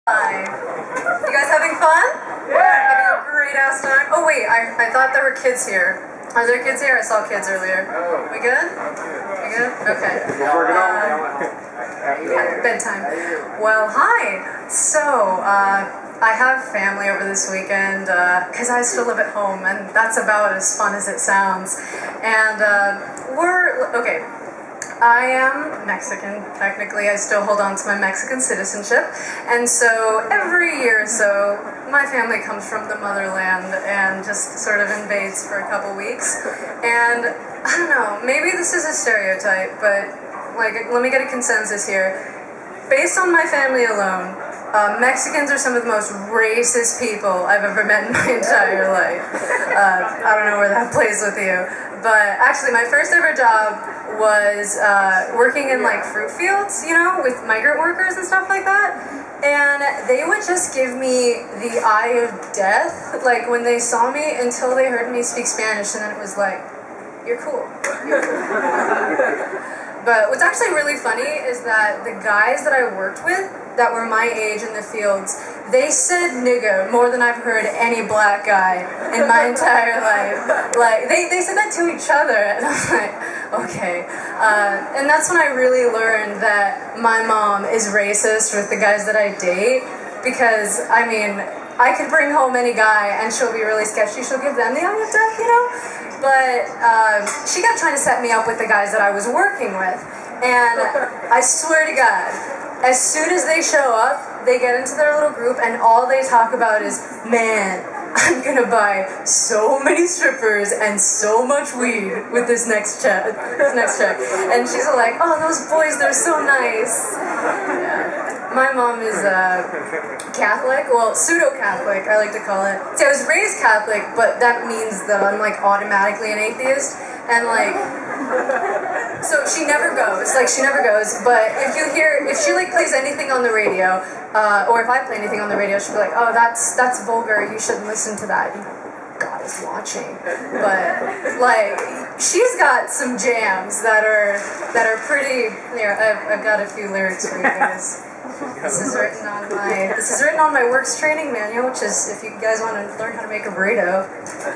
Hi. You guys having fun? Yeah! Having a great ass time? Oh wait, I thought there were kids here. Are there kids here? I saw kids earlier. We good? We good? Okay. Bedtime. Well, hi. So, I have family over this weekend, because I still live at home, and that's about as fun as it sounds. And, okay. I am Mexican, technically. I still hold on to my Mexican citizenship. And so every year or so, my family comes from the motherland and just sort of invades for a couple weeks. And I don't know, maybe this is a stereotype, but like, let me get a consensus here. Based on my family alone, Mexicans are some of the most racist people I've ever met in my entire life. I don't know where that plays with you. But actually, my first ever job was working in like fruit fields, you know, with migrant workers and stuff like that. And they would just give me the eye of death, like when they saw me, until they heard me speak Spanish, and then it was like, you're cool. You're cool. But what's actually really funny is that the guys that I worked with that were my age in the fields, they said nigga more than I've heard any black guy in my entire life. Like, they said that to each other, and I'm like, okay. And that's when I really learned that my mom is racist with the guys that I date, because, I mean, I could bring home any guy and she'll be really sketchy, she'll give them the eye of death, you know? But she kept trying to set me up with the guys that I was working with, and I swear to God, as soon as they show up, they get into their little group and all they talk about is, man, I'm gonna buy so many strippers and so much weed with this next check. And she's like, oh, those boys, they're so nice. Yeah. My mom is Catholic, well, pseudo-Catholic, I like to call it. See, I was raised Catholic, but that means that I'm like automatically an atheist, and like, so she never goes, but if she like plays anything on the radio, or if I play anything on the radio, she'll be like, oh, that's vulgar, you shouldn't listen to that, God is watching. But like, she's got some jams that are pretty, here, I've got a few lyrics for you guys. This is written on my works training manual, which is, if you guys want to learn how to make a burrito,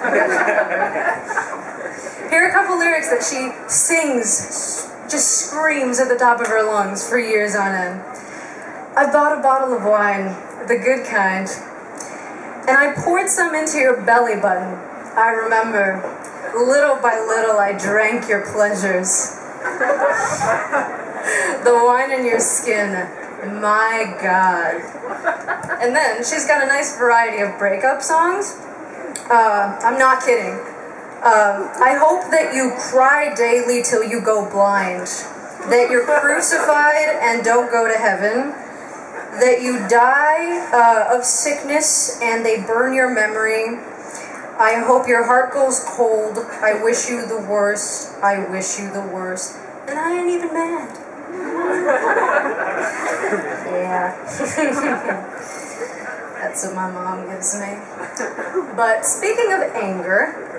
I got you covered. Here are a couple lyrics that she sings, just screams at the top of her lungs for years on end. I bought a bottle of wine, the good kind, and I poured some into your belly button. I remember, little by little I drank your pleasures. The wine in your skin, my God. And then she's got a nice variety of breakup songs. I'm not kidding. I hope that you cry daily till you go blind, that you're crucified and don't go to heaven, that you die of sickness and they burn your memory. I hope your heart goes cold. I wish you the worst. I wish you the worst. And I ain't even mad. Yeah. That's what my mom gives me. But speaking of anger,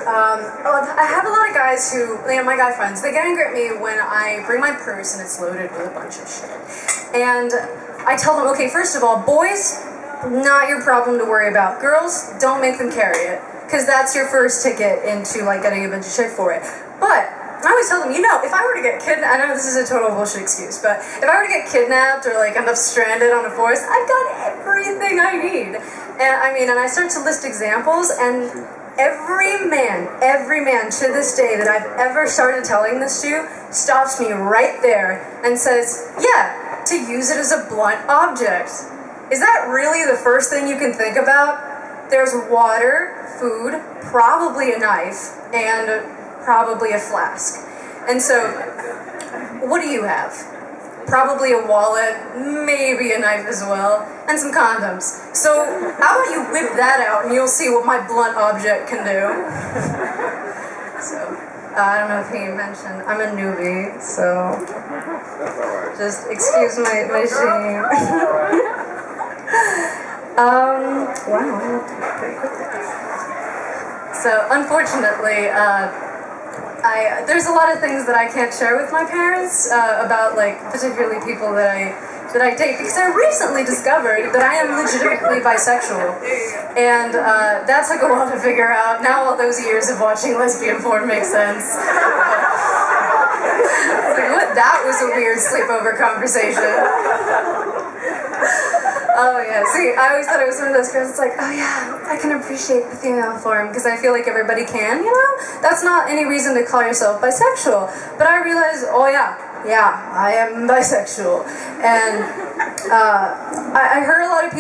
I have a lot of guys who, my guy friends, they get angry at me when I bring my purse and it's loaded with a bunch of shit. And I tell them, okay, first of all, boys, not your problem to worry about. Girls, don't make them carry it, because that's your first ticket into like getting a bunch of shit for it. But I always tell them, you know, if I were to get kidnapped, I know this is a total bullshit excuse, but if I were to get kidnapped or like end up stranded on a forest, I've got everything I need. And I start to list examples, and every man to this day that I've ever started telling this to stops me right there and says, yeah, to use it as a blunt object. Is that really the first thing you can think about? There's water, food, probably a knife, and probably a flask. And so, what do you have? Probably a wallet, maybe a knife as well, and some condoms. So, how about you whip that out and you'll see what my blunt object can do. So, I don't know if he mentioned, I'm a newbie, so just excuse my shame. Wow, pretty quick there. So, unfortunately, there's a lot of things that I can't share with my parents about, like, particularly people that I that I take because I recently discovered that I am legitimately bisexual. And that took a while to figure out. Now all those years of watching lesbian porn make sense. That was a weird sleepover conversation. Oh yeah, see, I always thought it was one of those girls, it's like, oh yeah, I can appreciate the female form, because I feel like everybody can, you know? That's not any reason to call yourself bisexual. But I realized, oh yeah, I am bisexual. And I hear a lot of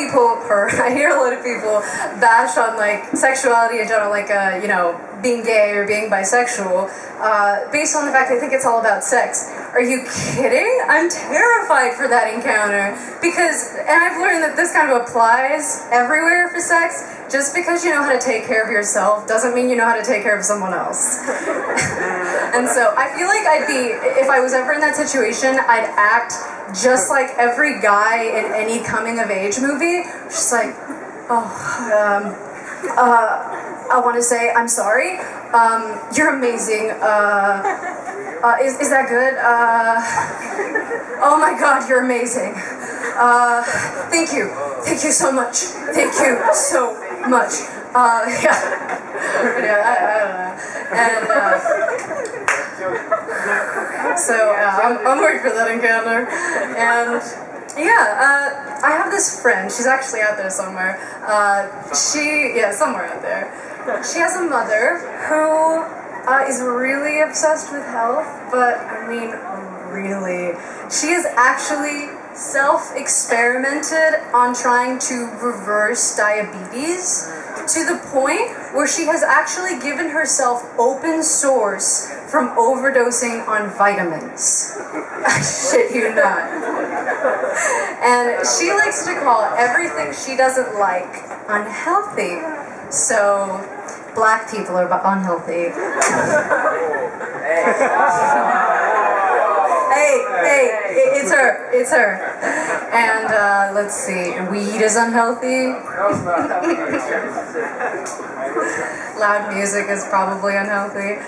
people bash on like sexuality in general, like you know, being gay or being bisexual, based on the fact they think it's all about sex. Are you kidding? I'm terrified for that encounter and I've learned that this kind of applies everywhere for sex. Just because you know how to take care of yourself doesn't mean you know how to take care of someone else. And so I feel like if I was ever in that situation, I'd act just like every guy in any coming of age movie. Just like, I want to say I'm sorry. You're amazing. Is that good? Oh my God, you're amazing. Thank you. Thank you so much. Thank you so much. Yeah. I don't know. And so I'm worried for that encounter. And yeah, I have this friend. She's actually out there somewhere. Somewhere out there. She has a mother who is really obsessed with health, but I mean, really. She has actually self-experimented on trying to reverse diabetes to the point where she has actually given herself open source from overdosing on vitamins. I shit you not. And she likes to call everything she doesn't like unhealthy. So, black people are unhealthy. Hey, it's her. And let's see, weed is unhealthy. Loud music is probably unhealthy.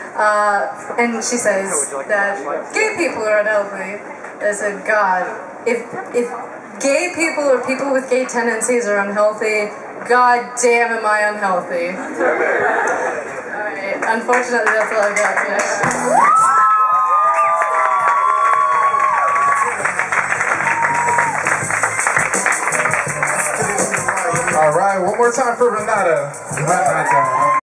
And she says that gay people are unhealthy. I said, God, if gay people or people with gay tendencies are unhealthy, God damn am I unhealthy. Alright, unfortunately that's all I got. Yeah. All right, one more time for Renata.